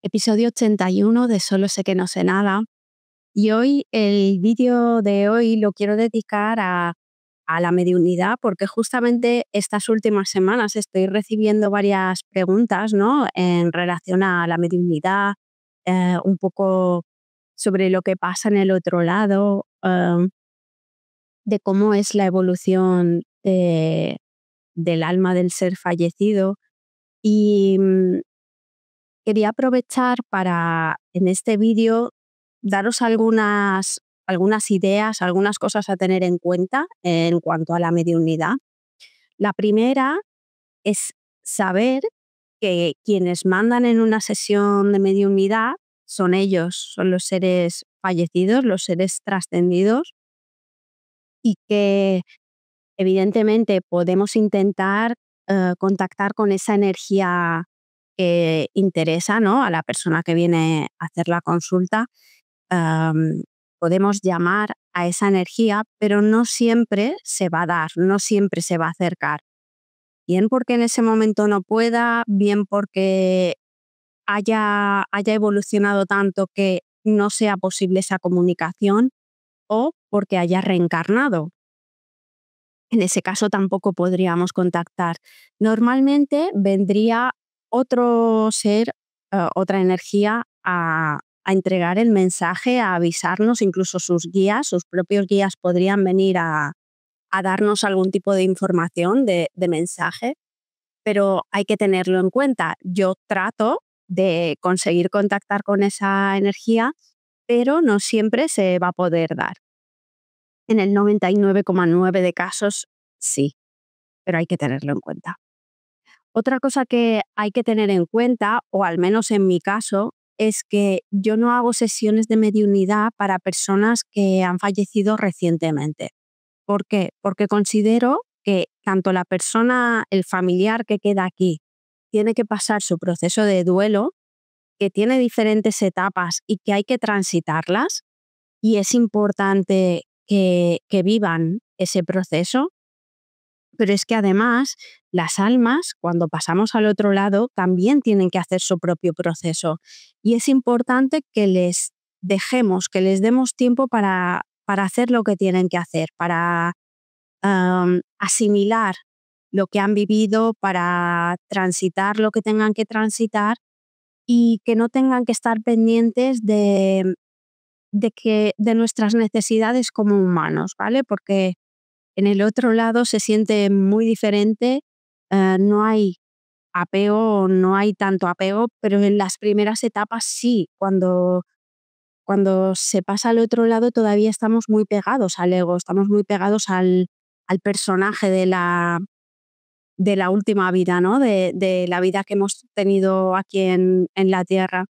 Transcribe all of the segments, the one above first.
Episodio 81 de Solo sé que no sé nada. Y hoy, el vídeo de hoy lo quiero dedicar a la mediunidad, porque justamente estas últimas semanas estoy recibiendo varias preguntas, ¿no? En relación a la mediunidad, un poco sobre lo que pasa en el otro lado, de cómo es la evolución del alma del ser fallecido. Y quería aprovechar para, en este vídeo, daros algunas ideas, algunas cosas a tener en cuenta en cuanto a la mediunidad. La primera es saber que quienes mandan en una sesión de mediunidad son ellos, son los seres fallecidos, los seres trascendidos, y que evidentemente podemos intentar contactar con esa energía que interesa, ¿no?, a la persona que viene a hacer la consulta. Podemos llamar a esa energía, pero no siempre se va a dar, no siempre se va a acercar. Bien porque en ese momento no pueda, bien porque haya evolucionado tanto que no sea posible esa comunicación, o porque haya reencarnado. En ese caso tampoco podríamos contactar. Normalmente vendría otro ser, otra energía a entregar el mensaje, a avisarnos, incluso sus guías, sus propios guías podrían venir a darnos algún tipo de información, de mensaje, pero hay que tenerlo en cuenta. Yo trato de conseguir contactar con esa energía, pero no siempre se va a poder dar. En el 99,9 de casos, sí, pero hay que tenerlo en cuenta. Otra cosa que hay que tener en cuenta, o al menos en mi caso, es que yo no hago sesiones de mediunidad para personas que han fallecido recientemente. ¿Por qué? Porque considero que tanto la persona, el familiar que queda aquí, tiene que pasar su proceso de duelo, que tiene diferentes etapas y que hay que transitarlas, y es importante que vivan ese proceso. Pero es que además las almas, cuando pasamos al otro lado, también tienen que hacer su propio proceso. Y es importante que les dejemos, que les demos tiempo para hacer lo que tienen que hacer, para asimilar lo que han vivido, para transitar lo que tengan que transitar, y que no tengan que estar pendientes de nuestras necesidades como humanos, ¿vale? Porque en el otro lado se siente muy diferente, no hay apego, no hay tanto apego, pero en las primeras etapas sí, cuando se pasa al otro lado todavía estamos muy pegados al ego, estamos muy pegados al personaje de la última vida, ¿no?, de la vida que hemos tenido aquí en la Tierra.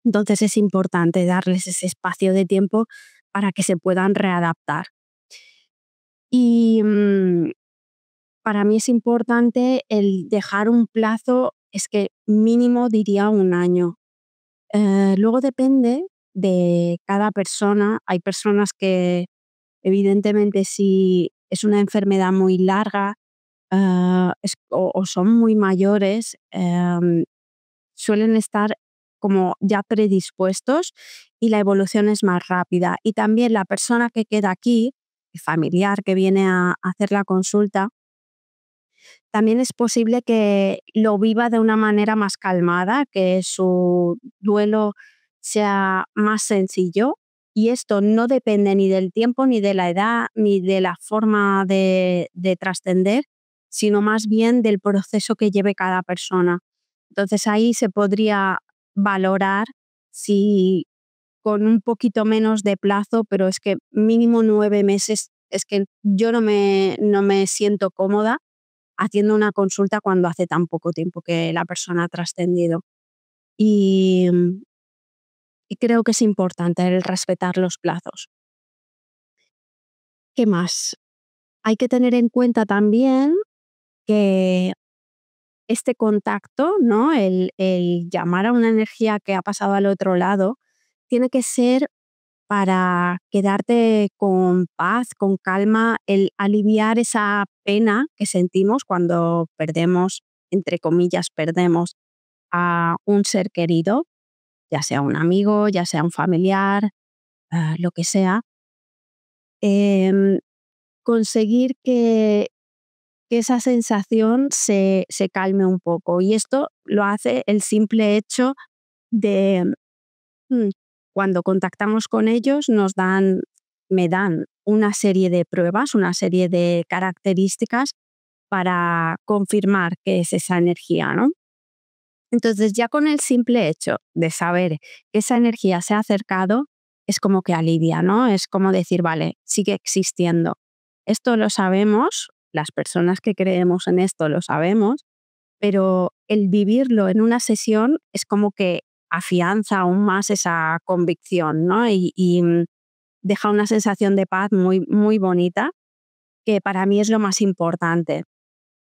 Entonces es importante darles ese espacio de tiempo para que se puedan readaptar. Y para mí es importante el dejar un plazo, es que mínimo diría 1 año. Luego depende de cada persona. Hay personas que, evidentemente, si es una enfermedad muy larga, o son muy mayores, suelen estar como ya predispuestos, y la evolución es más rápida. Y también la persona que queda aquí, el familiar que viene a hacer la consulta, también es posible que lo viva de una manera más calmada, que su duelo sea más sencillo, y esto no depende ni del tiempo, ni de la edad, ni de la forma de trascender, sino más bien del proceso que lleve cada persona. Entonces ahí se podría valorar si con un poquito menos de plazo, pero es que mínimo 9 meses, es que yo no me siento cómoda haciendo una consulta cuando hace tan poco tiempo que la persona ha trascendido. Y, y creo que es importante el respetar los plazos. ¿Qué más? Hay que tener en cuenta también que este contacto, ¿no?, el llamar a una energía que ha pasado al otro lado, tiene que ser para quedarte con paz, con calma, el aliviar esa pena que sentimos cuando perdemos, entre comillas, perdemos a un ser querido. ya sea un amigo, ya sea un familiar, lo que sea, em, conseguir que esa sensación se calme un poco. Y esto lo hace el simple hecho de, mm, cuando contactamos con ellos, me dan una serie de pruebas, una serie de características para confirmar que es esa energía, ¿no? Entonces, ya con el simple hecho de saber que esa energía se ha acercado, es como que alivia, ¿no? Es como decir, vale, sigue existiendo. Esto lo sabemos, las personas que creemos en esto lo sabemos, pero el vivirlo en una sesión es como que afianza aún más esa convicción, ¿no? Deja una sensación de paz muy, muy bonita, que para mí es lo más importante.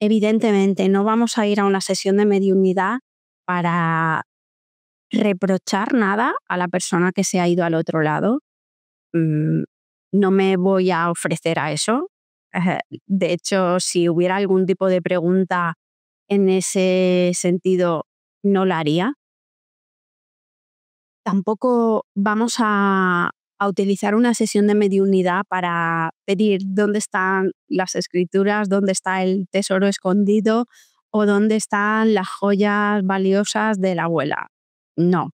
Evidentemente, no vamos a ir a una sesión de mediunidad para reprochar nada a la persona que se ha ido al otro lado. Mm, no me voy a ofrecer a eso. De hecho, si hubiera algún tipo de pregunta en ese sentido, no la haría. Tampoco vamos a utilizar una sesión de mediunidad para pedir dónde están las escrituras, dónde está el tesoro escondido o dónde están las joyas valiosas de la abuela. No.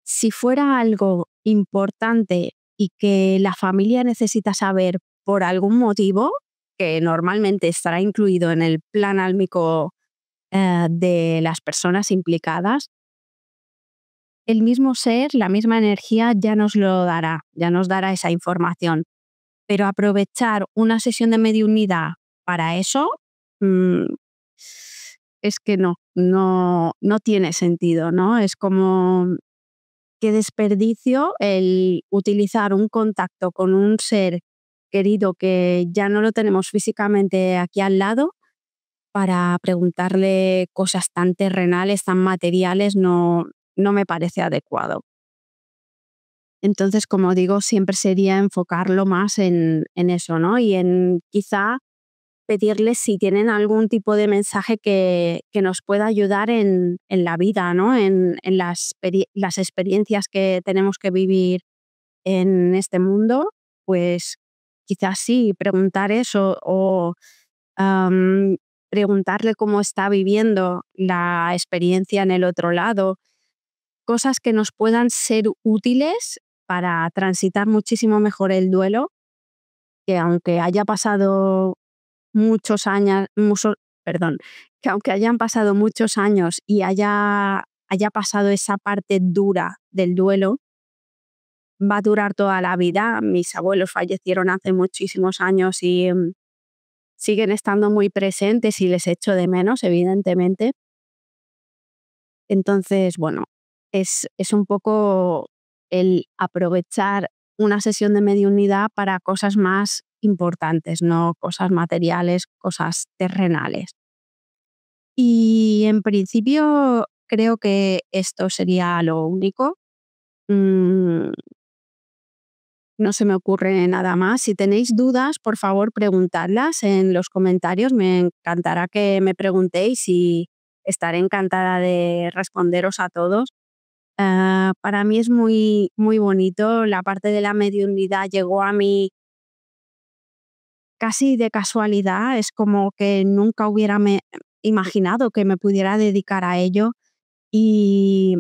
Si fuera algo importante y que la familia necesita saber por algún motivo, que normalmente estará incluido en el plan álmico de las personas implicadas, el mismo ser, la misma energía ya nos lo dará, ya nos dará esa información. Pero aprovechar una sesión de mediunidad para eso, mm, es que no tiene sentido, ¿no? Es como qué desperdicio el utilizar un contacto con un ser querido que ya no lo tenemos físicamente aquí al lado para preguntarle cosas tan terrenales, tan materiales, no me parece adecuado. Entonces, como digo, siempre sería enfocarlo más en eso, ¿no? Y en quizá pedirles si tienen algún tipo de mensaje que nos pueda ayudar en la vida, ¿no? En las experiencias que tenemos que vivir en este mundo, pues quizás sí, preguntar eso o am, preguntarle cómo está viviendo la experiencia en el otro lado, cosas que nos puedan ser útiles para transitar muchísimo mejor el duelo, que aunque haya pasado muchos años, perdón, que aunque hayan pasado muchos años y haya pasado esa parte dura del duelo, va a durar toda la vida. Mis abuelos fallecieron hace muchísimos años y siguen estando muy presentes y les echo de menos, evidentemente. Entonces, bueno, es un poco el aprovechar una sesión de mediunidad para cosas más importantes, no cosas materiales, cosas terrenales. Y en principio creo que esto sería lo único. Mm, no se me ocurre nada más. Si tenéis dudas, por favor, preguntadlas en los comentarios. Me encantará que me preguntéis y estaré encantada de responderos a todos. Para mí es muy, muy bonito. La parte de la mediunidad llegó a mí casi de casualidad. Es como que nunca hubiera imaginado que me pudiera dedicar a ello. Y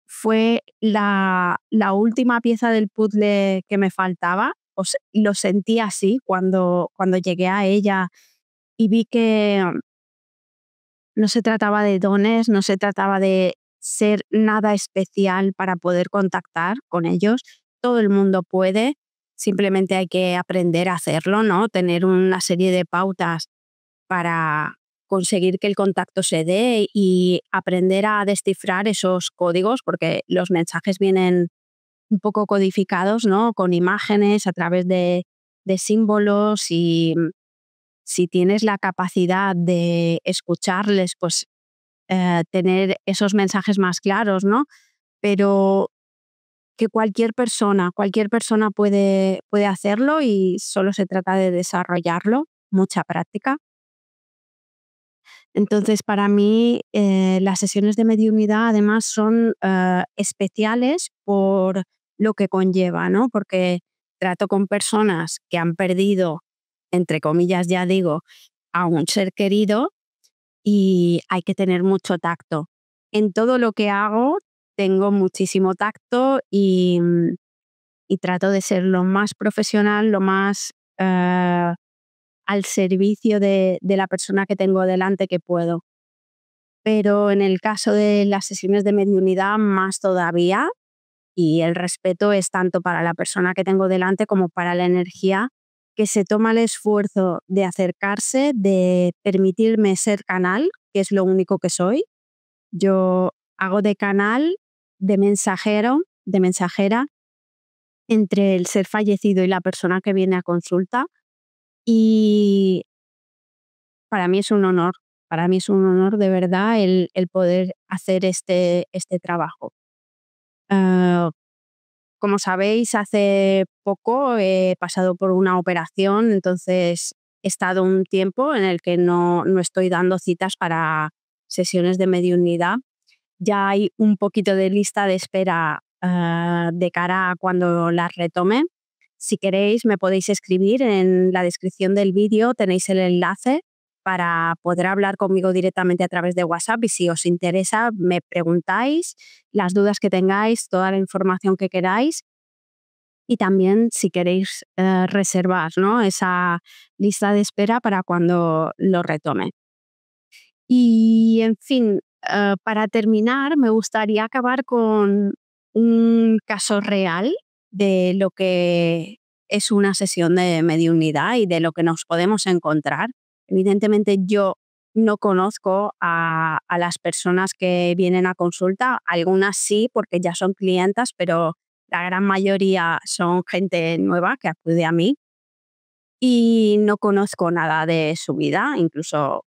fue la última pieza del puzzle que me faltaba. Lo sentí así cuando llegué a ella y vi que no se trataba de dones, no se trataba de ser nada especial para poder contactar con ellos. Todo el mundo puede, simplemente hay que aprender a hacerlo, ¿no? Tener una serie de pautas para conseguir que el contacto se dé y aprender a descifrar esos códigos, porque los mensajes vienen un poco codificados, ¿no? Con imágenes a través de símbolos y si tienes la capacidad de escucharles, pues tener esos mensajes más claros, ¿no? Pero que cualquier persona puede hacerlo y solo se trata de desarrollarlo, mucha práctica. Entonces, para mí, las sesiones de mediunidad además son especiales por lo que conlleva, ¿no? Porque trato con personas que han perdido, entre comillas, ya digo, a un ser querido y hay que tener mucho tacto. En todo lo que hago tengo muchísimo tacto y trato de ser lo más profesional, lo más al servicio de la persona que tengo delante que puedo. Pero en el caso de las sesiones de mediunidad, más todavía, y el respeto es tanto para la persona que tengo delante como para la energía que se toma el esfuerzo de acercarse, de permitirme ser canal, que es lo único que soy. Yo hago de canal, de mensajero, de mensajera entre el ser fallecido y la persona que viene a consulta, y para mí es un honor, para mí es un honor de verdad el poder hacer este trabajo. Ah, como sabéis, hace poco he pasado por una operación, entonces he estado un tiempo en el que no estoy dando citas para sesiones de mediunidad. Ya hay un poquito de lista de espera de cara a cuando las retome. Si queréis, me podéis escribir en la descripción del vídeo, tenéis el enlace para poder hablar conmigo directamente a través de WhatsApp y si os interesa, me preguntáis las dudas que tengáis, toda la información que queráis y también si queréis reservar, ¿no?, esa lista de espera para cuando lo retome. Y, en fin, para terminar, me gustaría acabar con un caso real de lo que es una sesión de mediunidad y de lo que nos podemos encontrar. Evidentemente, yo no conozco a las personas que vienen a consulta, algunas sí, porque ya son clientas, pero la gran mayoría son gente nueva que acude a mí y no conozco nada de su vida, incluso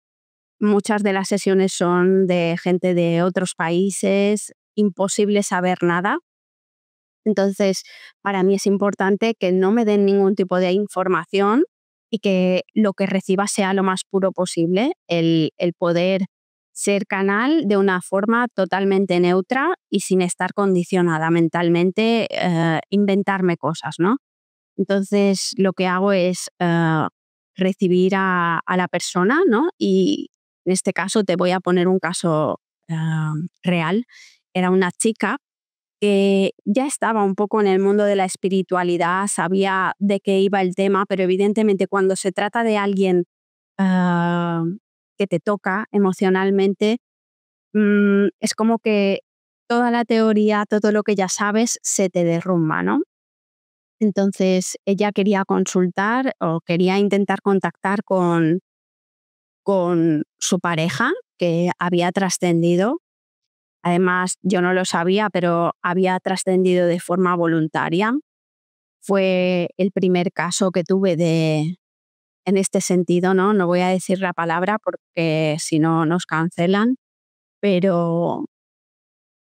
muchas de las sesiones son de gente de otros países, imposible saber nada. Entonces, para mí es importante que no me den ningún tipo de información y que lo que reciba sea lo más puro posible, el poder ser canal de una forma totalmente neutra y sin estar condicionada mentalmente, inventarme cosas, ¿no? Entonces, lo que hago es recibir a la persona, ¿no? Y en este caso te voy a poner un caso real. Era una chica que ya estaba un poco en el mundo de la espiritualidad, sabía de qué iba el tema, pero evidentemente cuando se trata de alguien ah, que te toca emocionalmente, es como que toda la teoría, todo lo que ya sabes, se te derrumba, ¿no? Entonces ella quería consultar o quería intentar contactar con su pareja que había trascendido. Además, yo no lo sabía, pero había trascendido de forma voluntaria. Fue el primer caso que tuve en este sentido, ¿no? No voy a decir la palabra porque si no nos cancelan, pero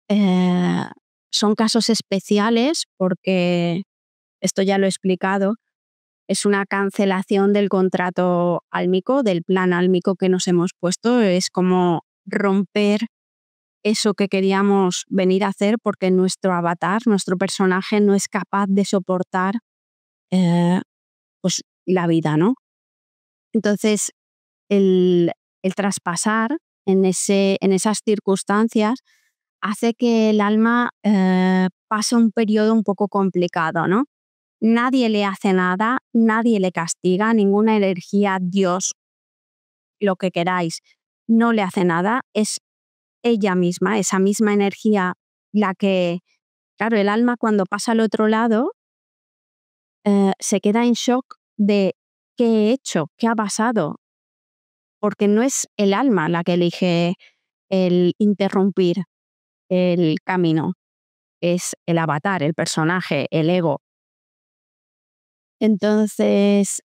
eh, son casos especiales porque, esto ya lo he explicado, es una cancelación del contrato álmico, del plan álmico que nos hemos puesto. Es como romper eso que queríamos venir a hacer porque nuestro avatar, nuestro personaje no es capaz de soportar eh, pues, la vida, ¿no? Entonces, el traspasar en esas circunstancias hace que el alma pase un periodo un poco complicado, ¿no? Nadie le hace nada, nadie le castiga, ninguna energía, Dios, lo que queráis, no le hace nada, es ella misma, esa misma energía la que, claro, el alma cuando pasa al otro lado se queda en shock de qué he hecho, qué ha pasado, porque no es el alma la que elige el interrumpir el camino, es el avatar, el personaje, el ego. Entonces,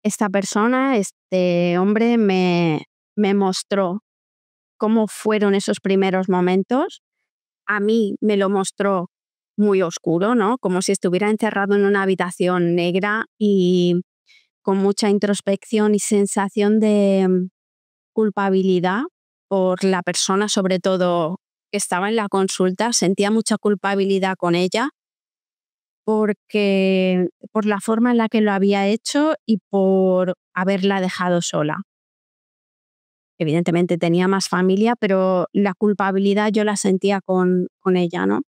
esta persona, este hombre me mostró cómo fueron esos primeros momentos. A mí me lo mostró muy oscuro, ¿no? Como si estuviera encerrado en una habitación negra y con mucha introspección y sensación culpabilidad por la persona, sobre todo que estaba en la consulta, sentía mucha culpabilidad con ella porque por la forma en la que lo había hecho y por haberla dejado sola. Evidentemente tenía más familia, pero la culpabilidad yo la sentía con ella, ¿no?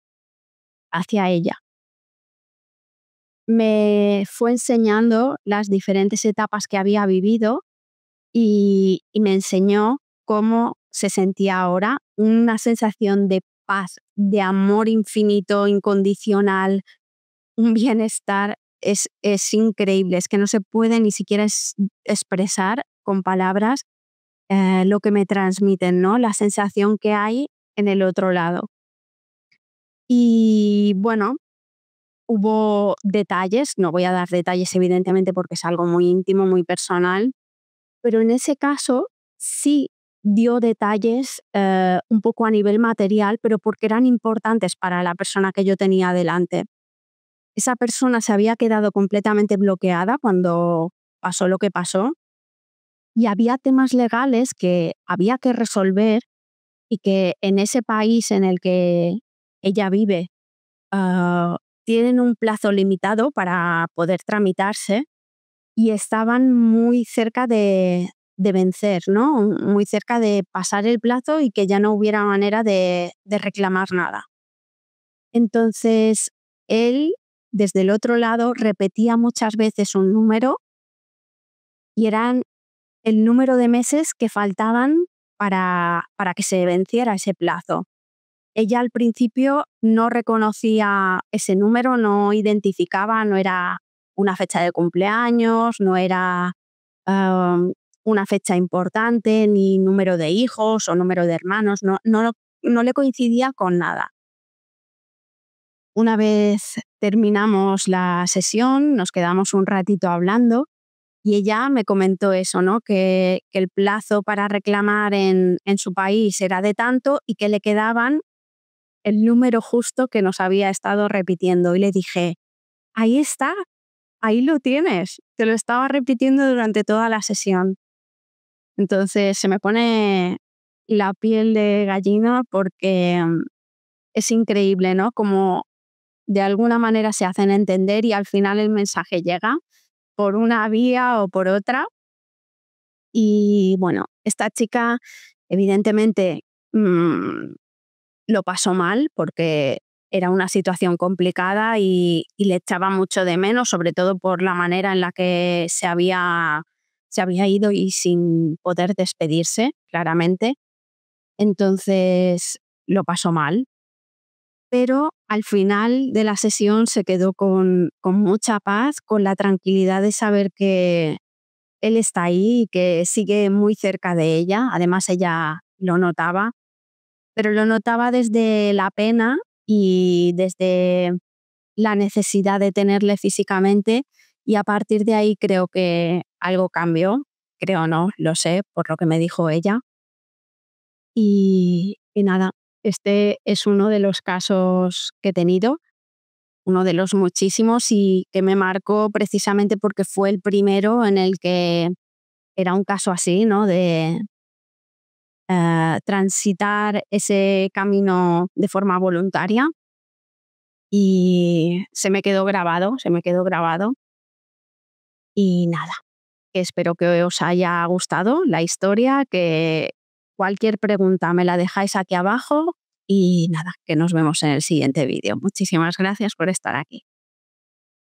Hacia ella. Me fue enseñando las diferentes etapas que había vivido y me enseñó cómo se sentía ahora, una sensación de paz, de amor infinito, incondicional, un bienestar. Es increíble, es que no se puede ni siquiera expresar con palabras lo que me transmiten, ¿no? La sensación que hay en el otro lado. Y bueno, hubo detalles, no voy a dar detalles evidentemente porque es algo muy íntimo, muy personal, pero en ese caso sí dio detalles un poco a nivel material, pero porque eran importantes para la persona que yo tenía delante. Esa persona se había quedado completamente bloqueada cuando pasó lo que pasó y había temas legales que había que resolver y que en ese país en el que ella vive ah, tienen un plazo limitado para poder tramitarse y estaban muy cerca de vencer, ¿no? Muy cerca de pasar el plazo y que ya no hubiera manera de reclamar nada. Entonces, él, desde el otro lado, repetía muchas veces un número y eran el número de meses que faltaban para que se venciera ese plazo. Ella al principio no reconocía ese número, no identificaba, no era una fecha de cumpleaños, no era una fecha importante, ni número de hijos o número de hermanos, no le coincidía con nada. Una vez terminamos la sesión, nos quedamos un ratito hablando y ella me comentó eso, ¿no? Que el plazo para reclamar en su país era de tanto y que le quedaban el número justo que nos había estado repitiendo. Y le dije, ahí está, ahí lo tienes. Te lo estaba repitiendo durante toda la sesión. Entonces se me pone la piel de gallina porque es increíble, ¿no? Como de alguna manera se hacen entender y al final el mensaje llega por una vía o por otra. Y bueno, esta chica evidentemente lo pasó mal porque era una situación complicada y le echaba mucho de menos, sobre todo por la manera en la que se había ido y sin poder despedirse, claramente. Entonces lo pasó mal, pero al final de la sesión se quedó con mucha paz, con la tranquilidad de saber que él está ahí y que sigue muy cerca de ella. Además, ella lo notaba, pero lo notaba desde la pena y desde la necesidad de tenerle físicamente y a partir de ahí creo que algo cambió, creo no, lo sé por lo que me dijo ella y nada, este es uno de los casos que he tenido, uno de los muchísimos y que me marcó precisamente porque fue el primero en el que era un caso así, ¿no? De transitar ese camino de forma voluntaria y se me quedó grabado y nada, que espero que os haya gustado la historia, que cualquier pregunta me la dejáis aquí abajo y nada, que nos vemos en el siguiente vídeo. Muchísimas gracias por estar aquí.